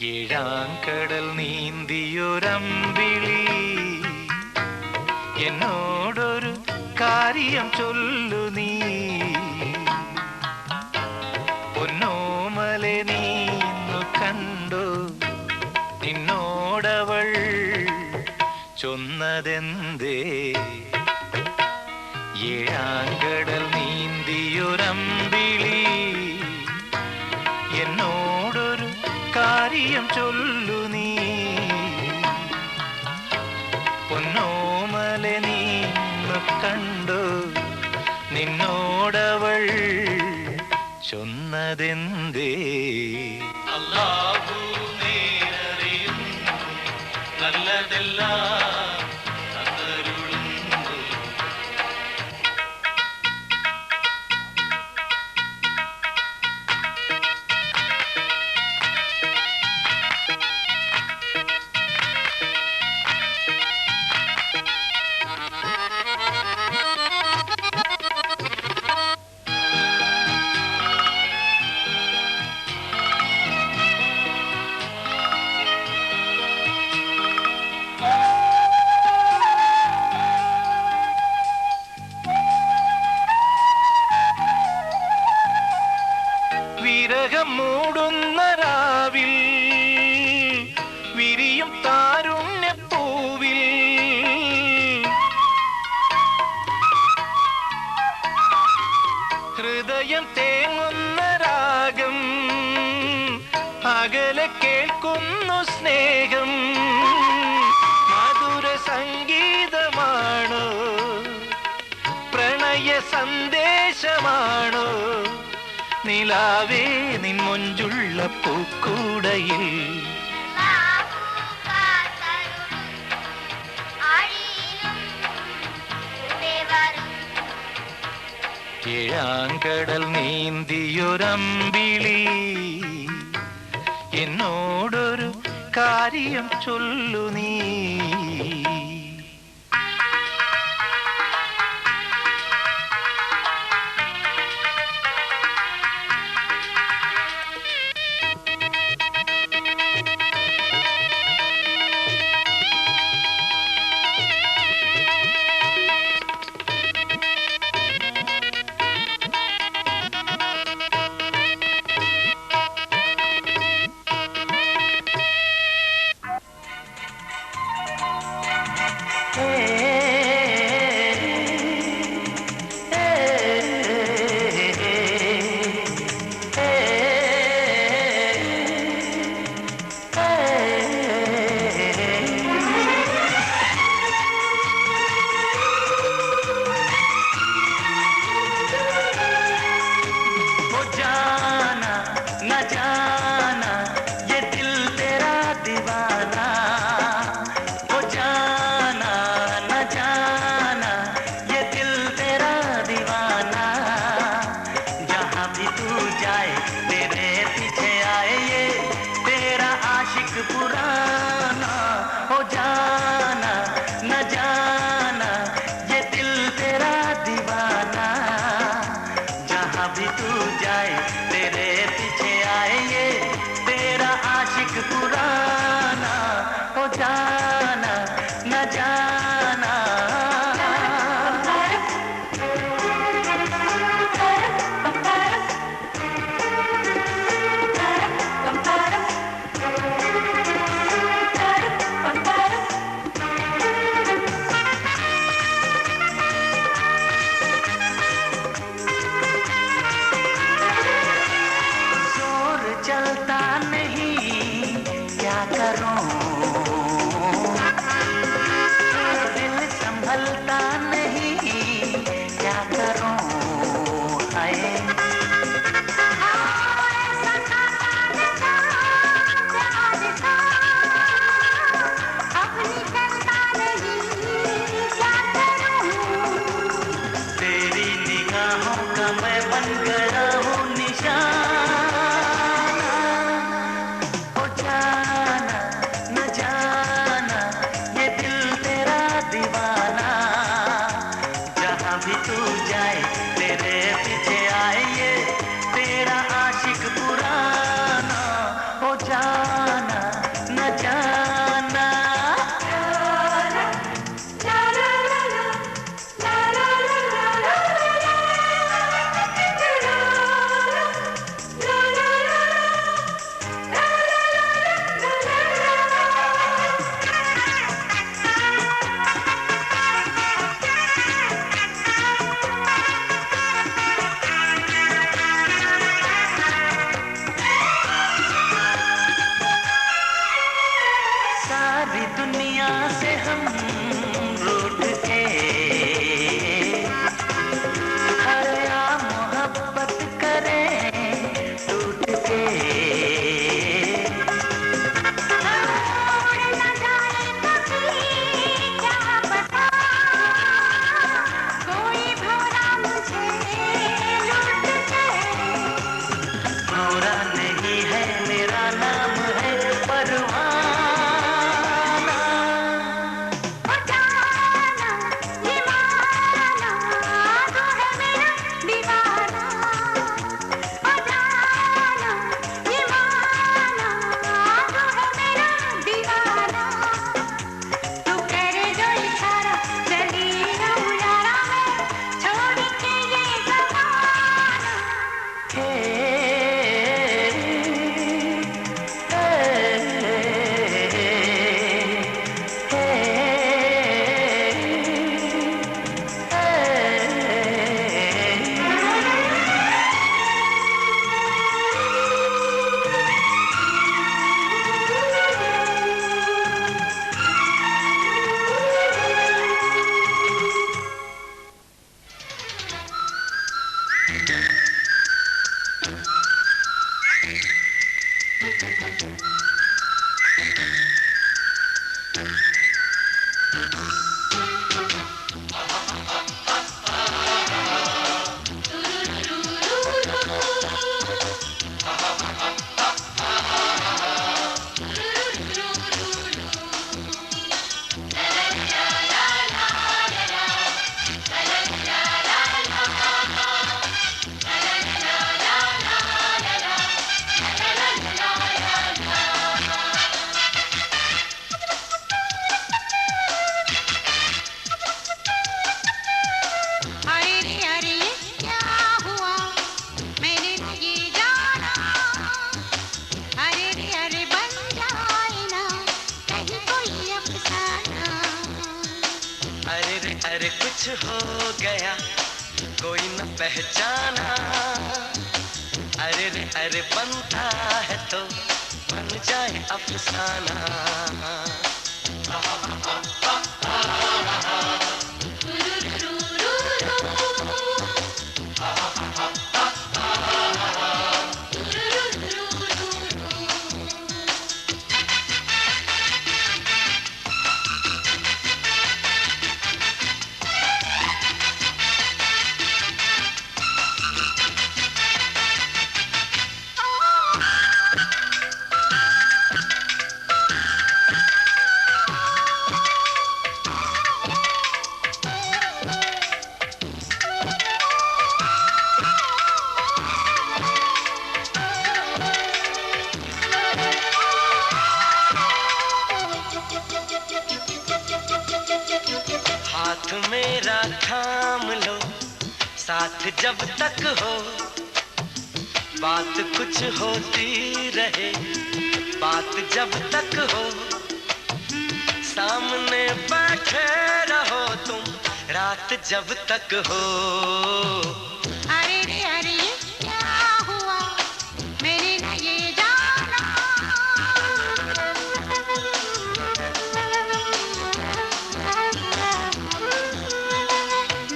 ഏഴാങ്കടൽ നീന്തിയൊരമ്പിളി എന്നോടൊരു കാര്യം ചൊല്ലു നീ പൊന്നോമലെ നീന്നു കണ്ടു നിന്നോടവൾ ചൊന്നതെന്തേ ഏഴാങ്കടൽ നീന്തിയൊരമ്പിളി എന്നോടൊരു കാര്യം ചൊല്ലു നീ പൊന്നോമലെ നീന്നു കണ്ടു നിന്നോടവൾ ചൊന്നതെന്തേ അല്ലാഹു നേരറിയുന്നു നല്ലതെല്ലാം വിരഹം മൂടുന്ന രാവിൽ വിരിയും താരുണ്യപ്പൂവിൽ ഹൃദയം തേങ്ങുന്ന രാഗം അകലെ കേൾക്കുന്നു സ്നേഹം മധുര സംഗീതമാണോ പ്രണയ സന്ദേശമാണോ നിലാവേ നിൻ മൊഞ്ചുള്ള പൂക്കൂടയിൽ ഏഴാങ്കടൽ നീന്തിയൊരമ്പിളി എന്നോടൊരു കാര്യം ചൊല്ലു നീ भी तू जाए तेरे पीछे आएंगे, तेरा आशिक पुराना हो जाना न जाना। चलता नहीं क्या करूं, दिल संभलता नहीं क्या करूं, हाय तेरी निगाहों का मैं बन गया हूँ निशान। भी तू जाए तेरे पीछे आएंगे, तेरा आशिक पुराना हो जाना न जाना। सारी दुनिया से हम रूठ के हया मोहब्बत करें टूट के। भौरा नहीं है मेरा नाम है परवाना। अरे कुछ हो गया कोई न पहचाना, अरे रे अरे बनता है तो बन जाए अफसाना। साथ जब तक हो बात कुछ होती रहे, बात जब तक हो सामने बैठे रहो तुम रात जब तक हो। अरे रे अरे ये क्या हुआ मेरे ना ये जाना,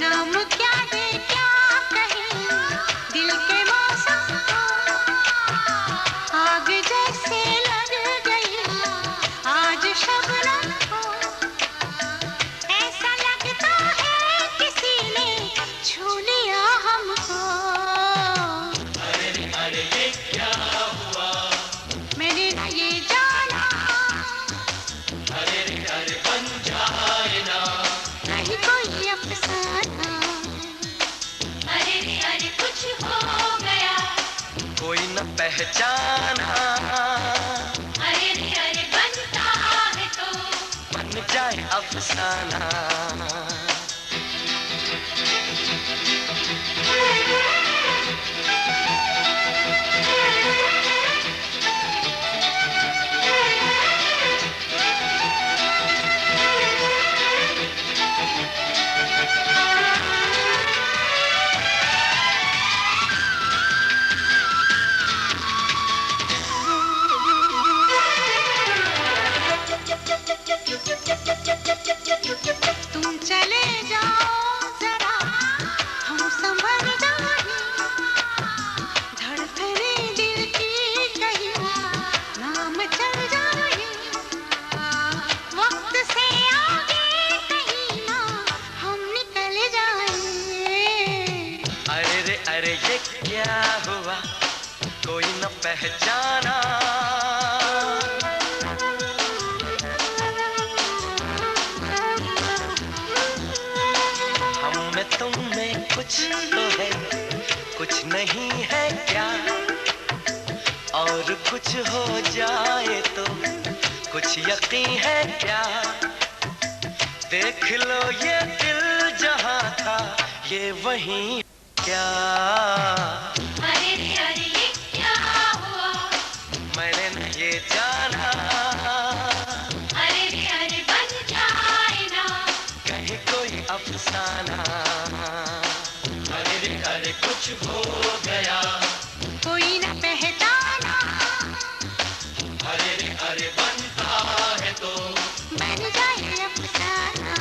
नाम क्या दे क्या कहे दिल के मौसम को, आग जैसे लग गई आज शबनम को, ऐसा लगता है किसी ने छू लिया हमको। अरे ये क्या हुआ मैंने ना ये जाना, अरे बन जाए ना नहीं कोई अफसाना, अरे कुछ हो गया कोई न पहचाना, अरे बनता है तो बन जाए अफसाना। तुम चले जाओ जरा हम संभल जाए, धड़कने दिल की कहीं नाम चल जाए, वक्त से आगे कहीं ना हम निकल जाए। अरे ये क्या हुआ कोई न पहचाना, हम में तुम में कुछ तो है कुछ नहीं है क्या, और कुछ हो जाए तो कुछ यकीन है क्या, देख लो ये दिल जहाँ था ये वहीं क्या। अरे ये क्या हुआ मैंने न ये जाना, अरे बन जाए ना कहीं कोई अफसाना, अरे कुछ हो गया कोई न पहचाना, अरे बनता है तो बन जाए अफसाना।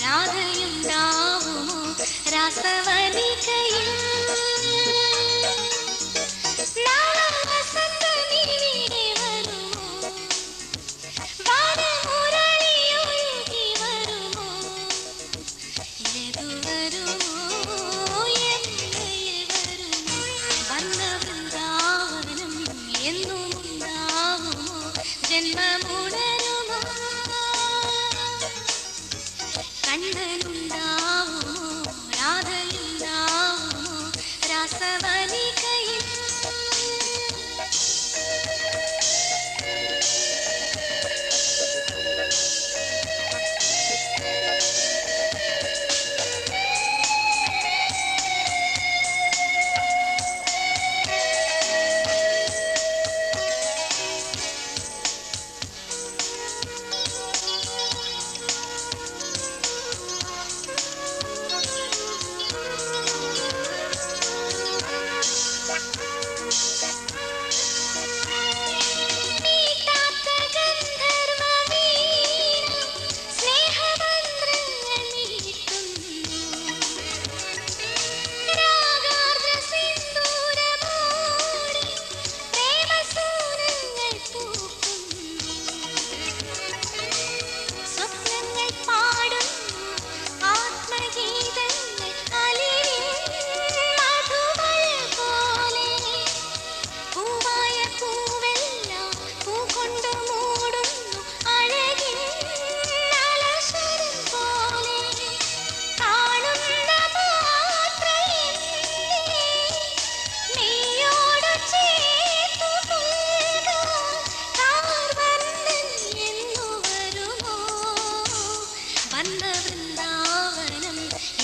രാധയുണ്ടാവുമോ രാസവനികയിൽ, നാളം വസന്തനിവിടെ വരുമോ, വാനമുരളിയൊഴുകി വരുമോ, ഏതു വരുമോ എന്നയെ വരുമോ, വർണ്ണവൃന്ദാവനം എന്നും ഉണ്ടാവുമോ, ജന്മമുണരുമോ, കണ്ണനുണ്ടാവുമോ രാധയുണ്ടാവുമോ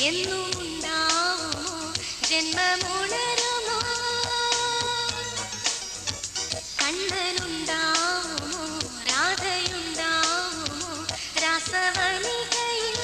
എന്നും ഉണ്ടാവുമോ ജന്മമുണരുമോ കണ്ണനുണ്ടാവുമോ രാധയുണ്ടാവുമോ രാസവനികയിൽ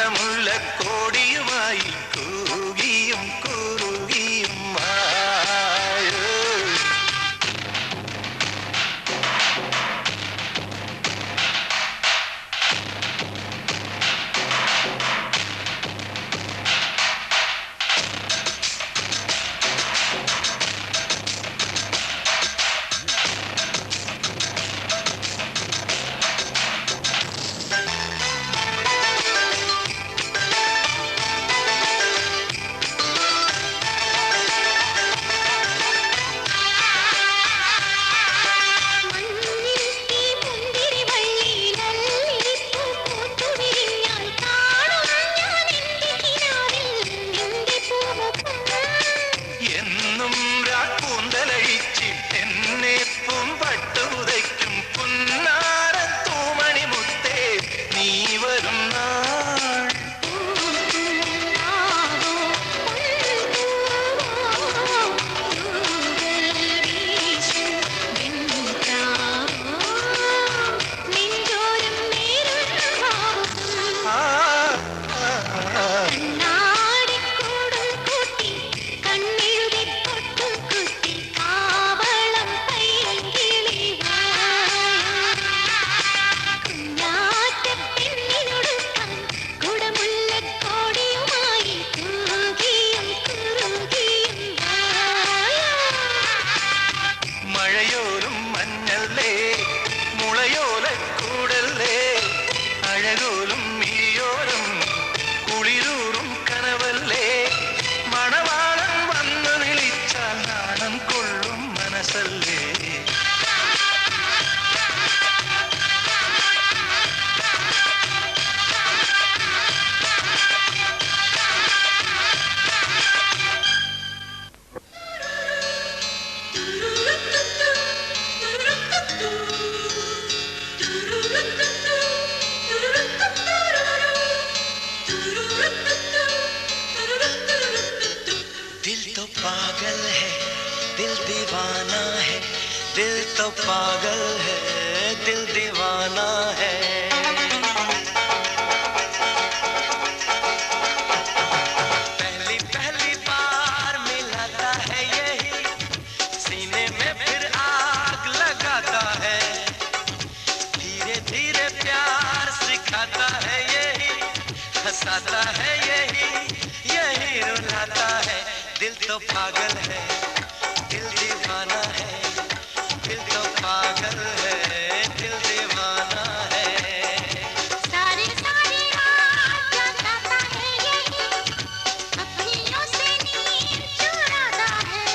കുടമുല്ലക്കോടിയുമായി കൂകിയും കുറുകിയും മായോ. എന്നും രാപ്പൂന്തലഴിച്ചിട്ടെന്നെ പൂമ്പട്ടുതയ്ക്കും പുന്നാരത്തൂമണി മുത്തേ നീ വരും നാൾ. മഴയോരും മഞ്ഞല്ലേ മുളയോലക്കൂടല്ലേ അഴകോലും മിഴിയോരം കുളിരൂറും കനവല്ലേ മണവാളൻ വന്നു വിളിച്ചാൽ നാണം കൊള്ളും മനസ്സല്ലേ. दिल तो पागल है दिल दीवाना है दिल तो पागल है दिल दीवाना है. पहली पहली बार मिलाता है यही सीने में फिर आग लगाता है. धीरे धीरे प्यार सिखाता है यही हंसाता है यही यही रुलाता है. दिल तो पागल है दिल दीवाना है दिल तो पागल है दिल दीवाना है. सारी सारी रात जगाता है यही अखियों से नींद चुराता है.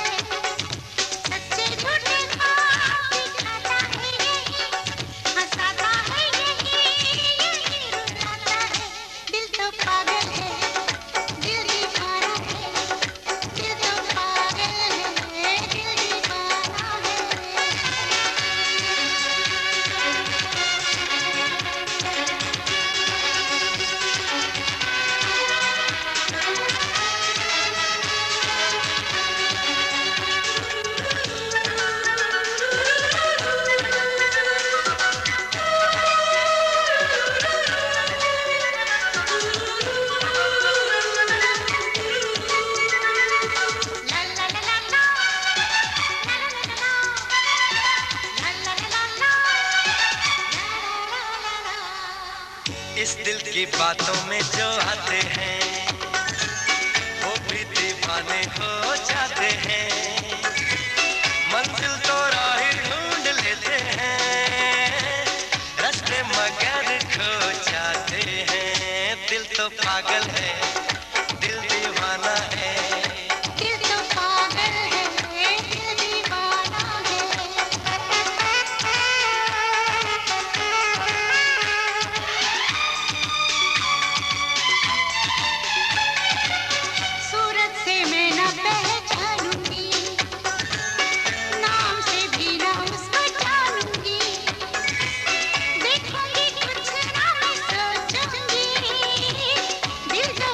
सच्चे झूठे ख्वाब दिखाता है यही हंसाता है यही यही रुलाता है. दिल तो पागल है दिल दीवाना है दिल तो पागल है दिल दीवाना है. इस दिल की बातों में जो आते हैं वो भी दीवाने हो जाते हैं. मंजिल तो राह ढूंढ लेते हैं रास्ते मगर खो जाते हैं. दिल तो पागल है दिल दीवाना है. दिल तो पागल है दिल दीवाना है. सूरत से मैं न पहचानूंगी नाम से भी न उसको जानूंगी. देखूंगी कुछ ना मैं सोचूंगी दिल जो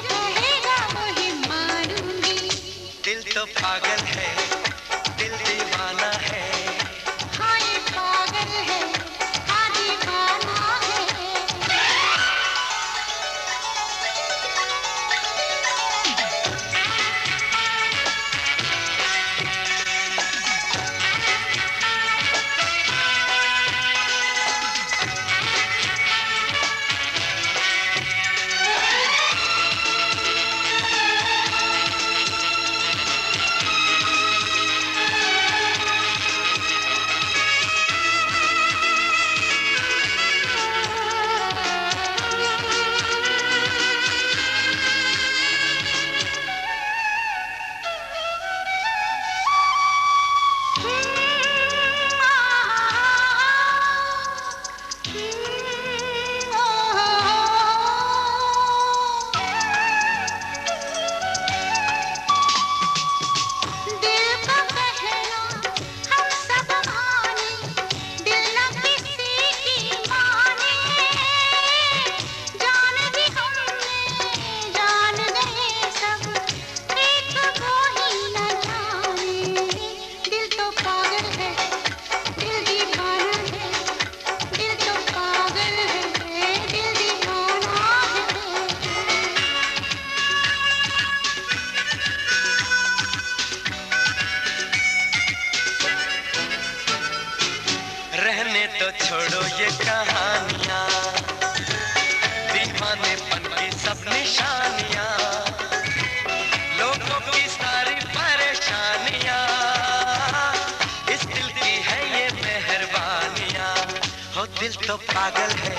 तो पागल है,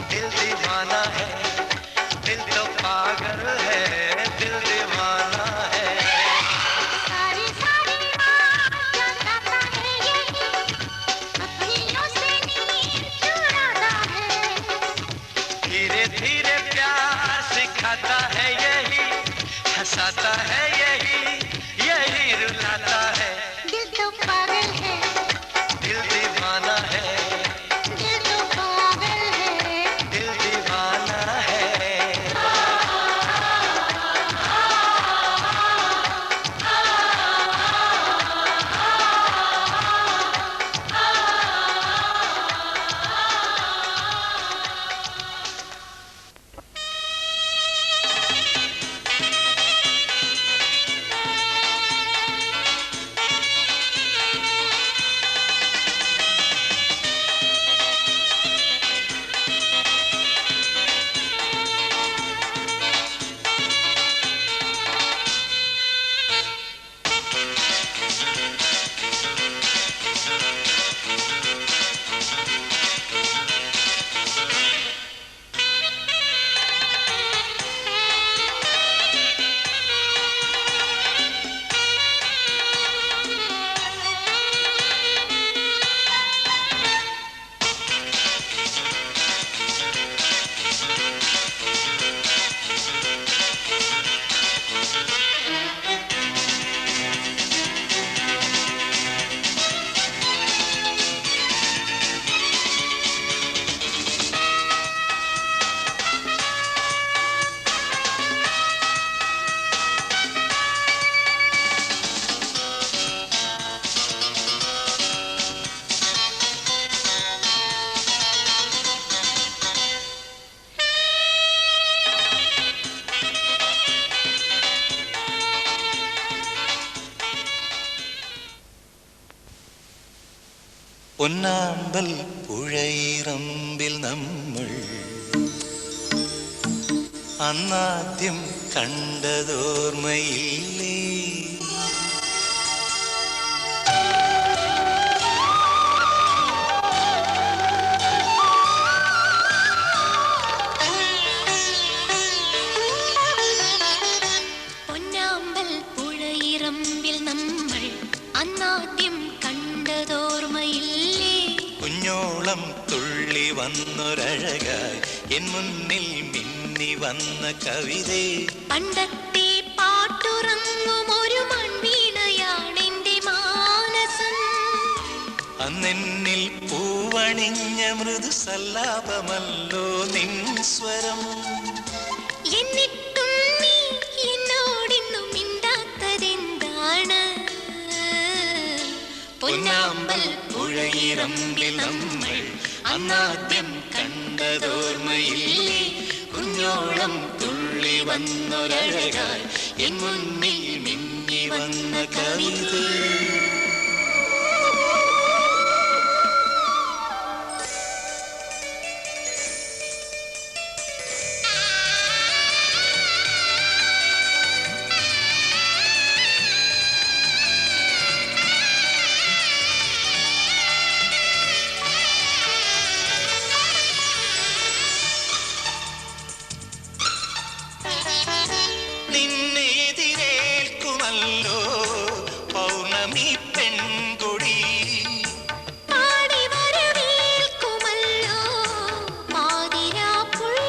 दिल दीवाना है, दिल तो पागल है, दिल दीवाना है। सारी सारी रात जगाता है यही, अखियों से नींद चुराता है। धीरे धीरे प्यार सिखाता है यही, हंसाता है यही, यही रुलाता है। दिल तो पागल है, दिल दीवाना है, दिल तो पागल है। दिल दीवाना है। പൊന്നാമ്പൽ പുഴയിറമ്പിൽ നമ്മൾ അന്നാദ്യം കണ്ടതോർമ്മയില്ലേ? പൊന്നാമ്പൽ പുഴയിറമ്പിൽ നമ്മൾ അന്നാദ്യം കണ്ടതോർമ്മയില്ലേ? കുഞ്ഞോളം തുള്ളി വന്നൊരഴകായി എൻ മുന്നിൽ മിന്നി വന്ന കവിതേ. പണ്ടത്തെ പാട്ടുറങ്ങും ഒരു മൺവീണയാണെന്റെ മാനസം. അന്നെന്നിൽ പൂവണിഞ്ഞ മൃദു സല്ലാപമല്ലോ നിൻ സ്വരം. എന്നിട്ടും നീ എന്നോടിന്നും മിണ്ടാത്തതെന്താണ്? പൊന്നാമ്പൽ പുഴയിറമ്പിൽ നമ്മൾ അന്നാദ്യം കണ്ടതോർമ്മയില്ലേ? കുഞ്ഞോളം തുള്ളി വന്നൊരഴകായി എൻ മുന്നിൽ മിന്നി വന്ന കവിതേ. നിന്നെതിരേൽക്കുമല്ലോ പൗർണമി പെൺകൊടി. പാടി വരവേൽക്കുമല്ലോ പാതിരാപ്പുള്ളുകൾ.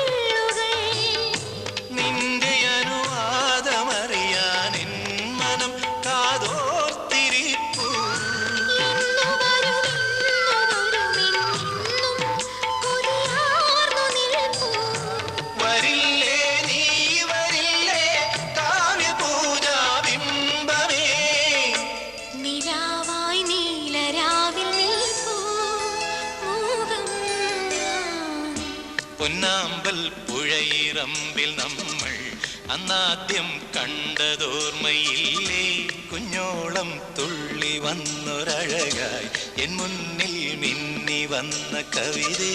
നിന്റെ അനുവാദമറിയാൻ എൻ മനം കാതോർത്തിരിപ്പു. എന്നു വരും എന്നും കൊതിയാർന്നു നിൽപ്പൂ. വരില്ലേ നീ വരില്ലേ കാവ്യപൂജാബിംബമേ. നിലാവായി നീലരാവിൽ നിൽപ്പൂ മോഹം ഞാൻ. പൊന്നാമ്പൽ പുഴയിറമ്പിൽ നമ്മൾ അന്നാദ്യം കണ്ടതോർമ്മയില്ലേ? കുഞ്ഞോളം തുള്ളി വന്നൊരഴകായി എൻ മുന്നിൽ മിന്നി വന്ന കവിതേ.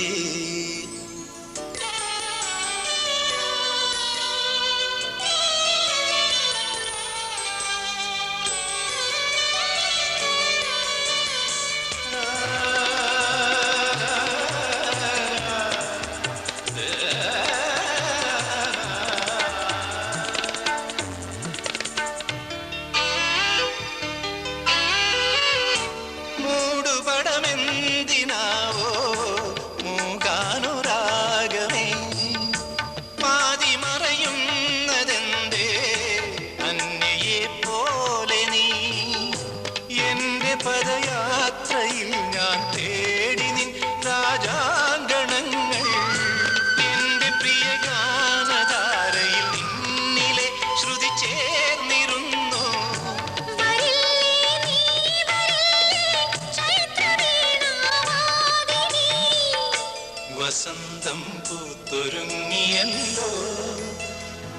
പൂത്തൊരുങ്ങിയല്ലോ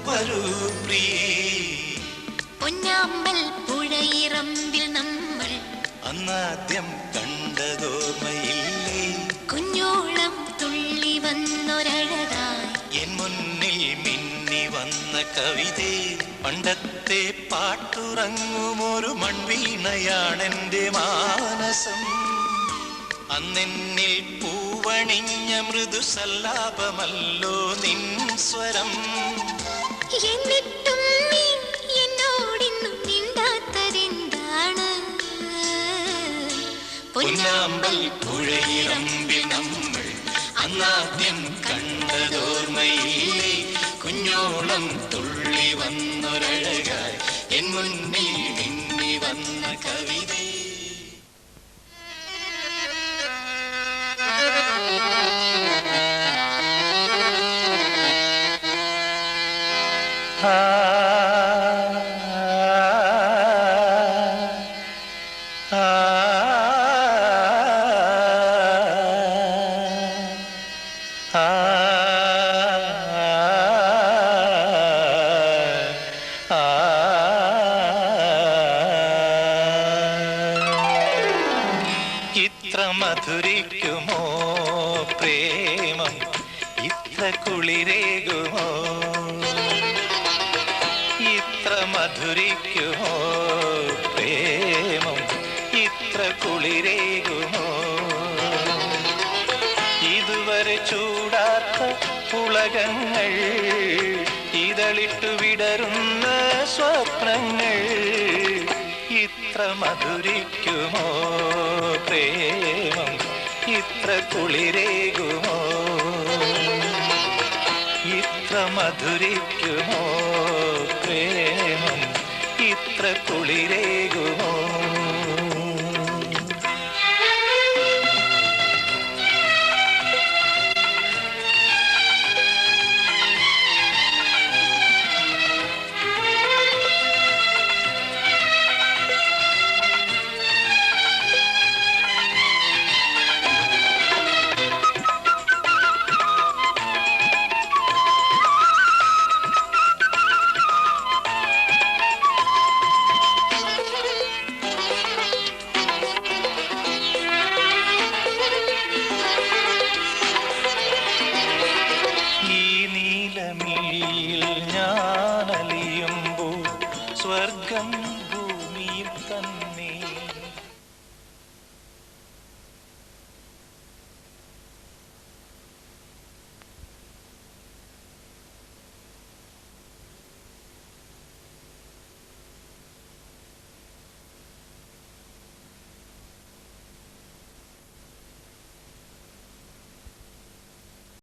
വരൂ പ്രിയേ. പൊന്നാമ്പൽ പുഴയിറമ്പിൽ നമ്മൾ അന്നാദ്യം കണ്ടതോർമ്മയില്ലേ? കുഞ്ഞോളം തുള്ളി വന്നൊരഴകായി എൻ മുന്നിൽ മിന്നി വന്ന കവിതേ. പണ്ടത്തെ പാട്ടുറങ്ങുമൊരു മൺവീണയാണെന്റെ മാനസം. അന്നെന്നിൽ പൂവണിഞ്ഞ മൃദുസല്ലാപമല്ലോ നിൻ സ്വരം. എന്നിട്ടും നീ എന്നോടിന്നും മിണ്ടാത്തതെന്താണ്? പൊന്നാമ്പൽ പുഴയിറമ്പിൽ നമ്മൾ അന്നാദ്യം കണ്ടതോർമ്മയില്ലേ? കുഞ്ഞോളം തുള്ളി വന്നൊരഴകായി എൻ മുന്നിൽ മിന്നി വന്ന കവിതേ. ആ ഇത്ര മധുരിക്കുമോ പ്രേമം, ഇത്ര കുളിരേകുമോ? ഇത്ര മധുരിക്കുമോ പ്രേമം, ഇത്ര കുളിരേകുമോ? ഇതുവരെ ചൂടാത്ത പുളകങ്ങൾ, ഇതളിട്ടു വിടരുന്ന സ്വപ്നങ്ങൾ, ഇത്ര മധുരിക്കുമോ പ്രേമം, ഇത്ര കുളിരേകുമോ? ഇത്ര മധുരിക്കുമോ പ്രേമം, ഇത്ര കുളിരേകുമോ?